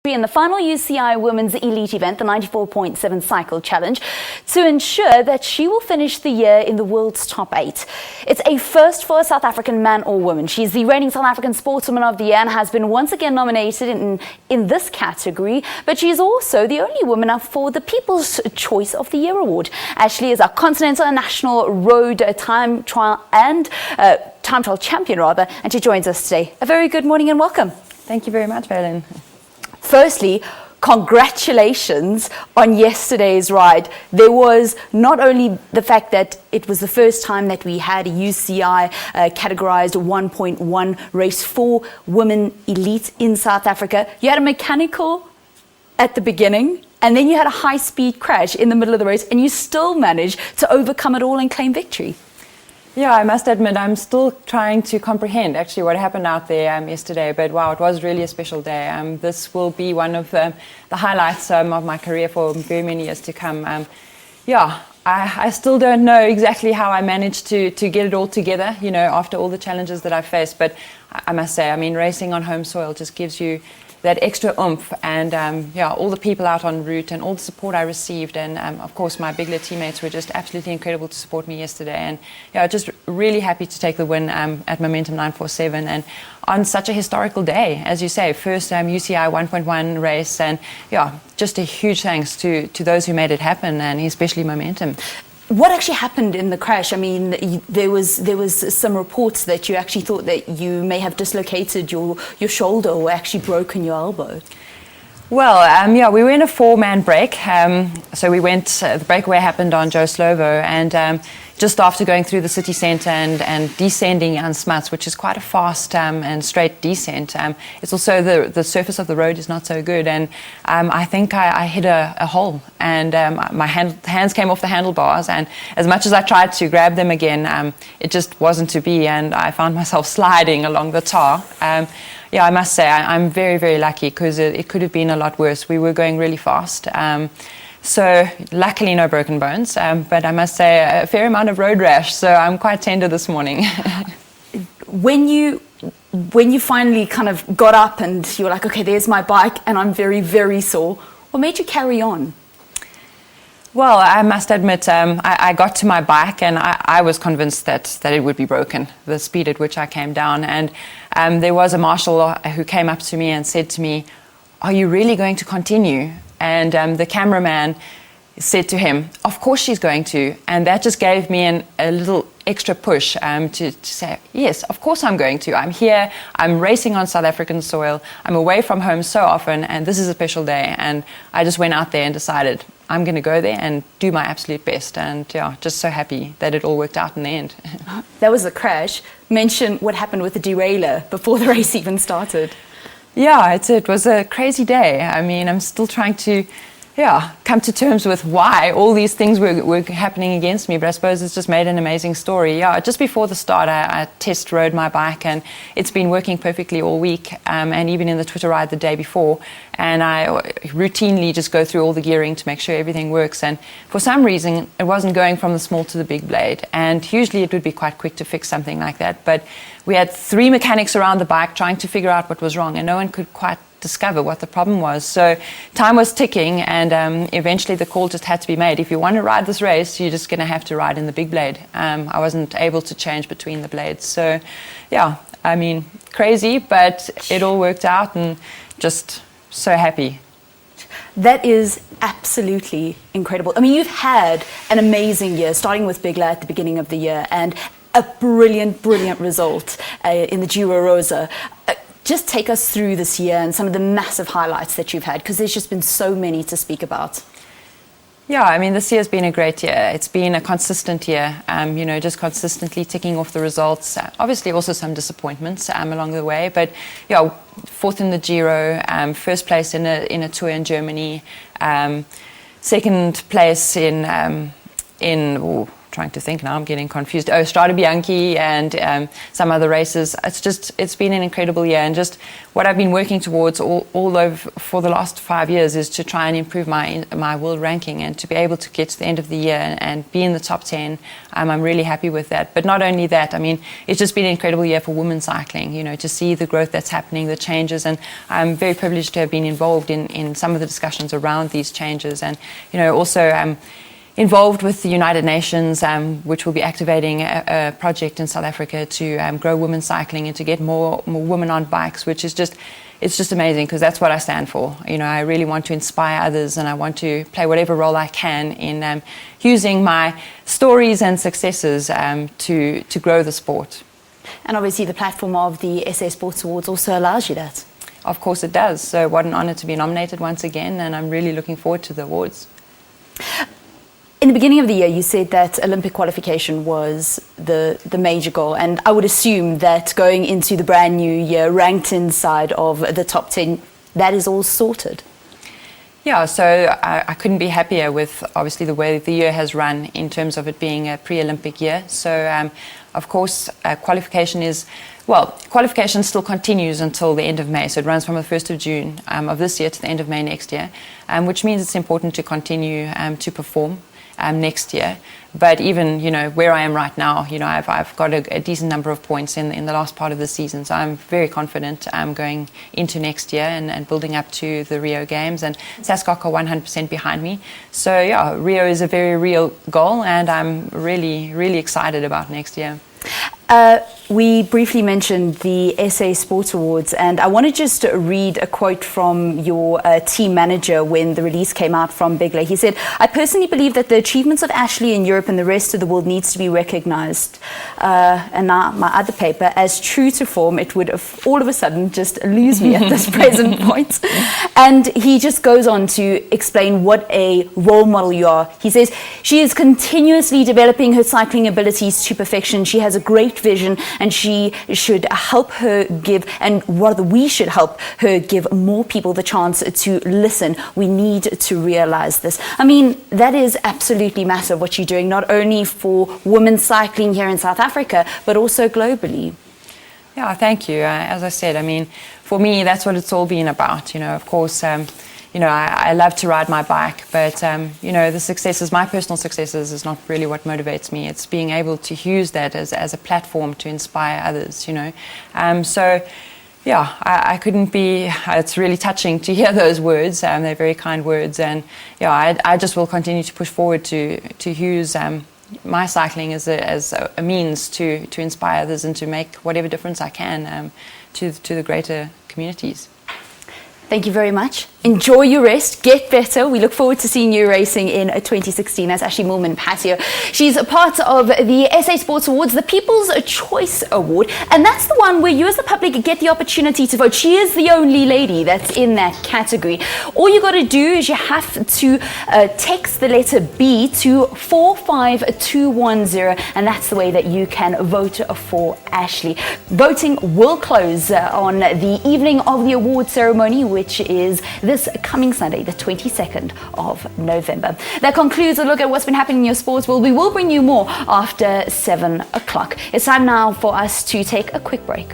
In the final UCI Women's Elite event, the 94.7 Cycle Challenge, to ensure that she will finish the year in the world's top 8. It's a first for a South African man or woman. She's the reigning South African Sportswoman of the Year and has been once again nominated in this category, but she's also the only woman up for the People's Choice of the Year award. Ashleigh is our continental and national road time trial champion, and she joins us today. A very good morning and welcome. Thank you very much, Valen. Firstly, congratulations on yesterday's ride. There was not only the fact that it was the first time that we had a UCI categorized 1.1 race for women elite in South Africa. You had a mechanical at the beginning, and then you had a high-speed crash in the middle of the race, and you still managed to overcome it all and claim victory. Yeah, I must admit, I'm still trying to comprehend actually what happened out there yesterday, but wow, it was really a special day. This will be one of the highlights of my career for very many years to come. I still don't know exactly how I managed to get it all together, you know, after all the challenges that I've faced, but I must say, I mean, racing on home soil just gives you that extra oomph, and all the people out en route and all the support I received, and of course my bigler teammates were just absolutely incredible to support me yesterday, and just really happy to take the win at Momentum 947 and on such a historical day, as you say, first UCI 1.1 race, and just a huge thanks to those who made it happen, and especially Momentum. What actually happened in the crash? I mean, there was some reports that you actually thought that you may have dislocated your shoulder or actually broken your elbow. Well, we were in a 4-man break. So we went, the breakaway happened on Joe Slovo, and just after going through the city centre and descending on Smuts, which is quite a fast and straight descent. It's also the surface of the road is not so good, and I think I hit a hole, and my hands came off the handlebars, and as much as I tried to grab them again, it just wasn't to be, and I found myself sliding along the tar. I must say I'm very, very lucky, because it could have been a lot worse. We were going really fast. So luckily no broken bones, but I must say a fair amount of road rash, so I'm quite tender this morning. When you finally kind of got up and you were like, okay, there's my bike and I'm very, very sore, what made you carry on? Well, I must admit, I got to my bike and I was convinced that it would be broken, the speed at which I came down. And there was a marshal who came up to me and said to me, "Are you really going to continue?" And the cameraman said to him, "Of course she's going to." And that just gave me a little extra push to say, yes, of course I'm going to. I'm here, I'm racing on South African soil, I'm away from home so often, and this is a special day. And I just went out there and decided I'm going to go there and do my absolute best. And just so happy that it all worked out in the end. That was a crash. Mention what happened with the derailleur before the race even started. Yeah, it was a crazy day. I mean, I'm still trying to come to terms with why all these things were happening against me, but I suppose it's just made an amazing story. Just before the start, I test rode my bike, and it's been working perfectly all week, and even in the Twitter ride the day before, and I routinely just go through all the gearing to make sure everything works, and for some reason it wasn't going from the small to the big blade, and usually it would be quite quick to fix something like that, but we had 3 mechanics around the bike trying to figure out what was wrong, and no one could quite discover what the problem was. So time was ticking, and eventually the call just had to be made. If you want to ride this race, you're just going to have to ride in the big blade. I wasn't able to change between the blades. So I mean, crazy, but it all worked out, and just so happy. That is absolutely incredible. I mean, you've had an amazing year, starting with Bigler at the beginning of the year, and a brilliant result in the Giro Rosa. Just take us through this year and some of the massive highlights that you've had, because there's just been so many to speak about. Yeah, I mean, this year's been a great year. It's been a consistent year, just consistently ticking off the results. Obviously also some disappointments along the way, but 4th in the Giro, first place in a tour in Germany, second place in trying to think now, I'm getting confused. Oh, Strade Bianchi and some other races. It's been an incredible year, and just what I've been working towards all over for the last 5 years is to try and improve my world ranking, and to be able to get to the end of the year and be in the top 10. I'm really happy with that. But not only that, I mean, it's just been an incredible year for women's cycling, you know, to see the growth that's happening, the changes, and I'm very privileged to have been involved in some of the discussions around these changes, and, you know, also involved with the United Nations, which will be activating a project in South Africa to grow women's cycling and to get more women on bikes, which is it's just amazing, because that's what I stand for. You know, I really want to inspire others, and I want to play whatever role I can in using my stories and successes to grow the sport. And obviously the platform of the SA Sports Awards also allows you that. Of course it does. So what an honor to be nominated once again, and I'm really looking forward to the awards. In the beginning of the year, you said that Olympic qualification was the major goal, and I would assume that going into the brand new year, ranked inside of the top 10, that is all sorted. Yeah, so I couldn't be happier with, obviously, the way the year has run in terms of it being a pre-Olympic year. So, of course, qualification still continues until the end of May. So it runs from the 1st of June of this year to the end of May next year, which means it's important to continue to perform next year. But even, you know, where I am right now, you know, I've got a decent number of points in the last part of the season, so I'm very confident going into next year and building up to the Rio Games, and SASCOC are 100% behind me. So yeah, Rio is a very real goal, and I'm really, really excited about next year. We briefly mentioned the SA Sports Awards, and I want to just read a quote from your team manager when the release came out from Bigler. He said, "I personally believe that the achievements of Ashleigh in Europe and the rest of the world needs to be recognized." And now my other paper, as true to form, it would all of a sudden just lose me at this present point. And he just goes on to explain what a role model you are. He says, "She is continuously developing her cycling abilities to perfection. She has a great vision, and she should help her give, and rather we should help her give more people the chance to listen. We need to realize this." I mean, that is absolutely massive what you're doing, not only for women's cycling here in South Africa, but also globally. Yeah, thank you. As I said, I mean, for me, that's what it's all been about. You know, of course, you know, I love to ride my bike, but, you know, the successes, my personal successes is not really what motivates me. It's being able to use that as a platform to inspire others, you know. So, yeah, I couldn't be, it's really touching to hear those words. They're very kind words. And, yeah, I just will continue to push forward to use my cycling as a means to inspire others and to make whatever difference I can to the greater communities. Thank you very much. Enjoy your rest. Get better. We look forward to seeing you racing in 2016. That's Ashleigh Moolman-Pasio. She's a part of the SA Sports Awards, the People's Choice Award, and that's the one where you as the public get the opportunity to vote. She is the only lady that's in that category. All you got to do is you have to text the letter B to 45210, and that's the way that you can vote for Ashleigh. Voting will close on the evening of the award ceremony, which is this coming Sunday, the 22nd of November. That concludes a look at what's been happening in your sports world. We will bring you more after 7 o'clock. It's time now for us to take a quick break.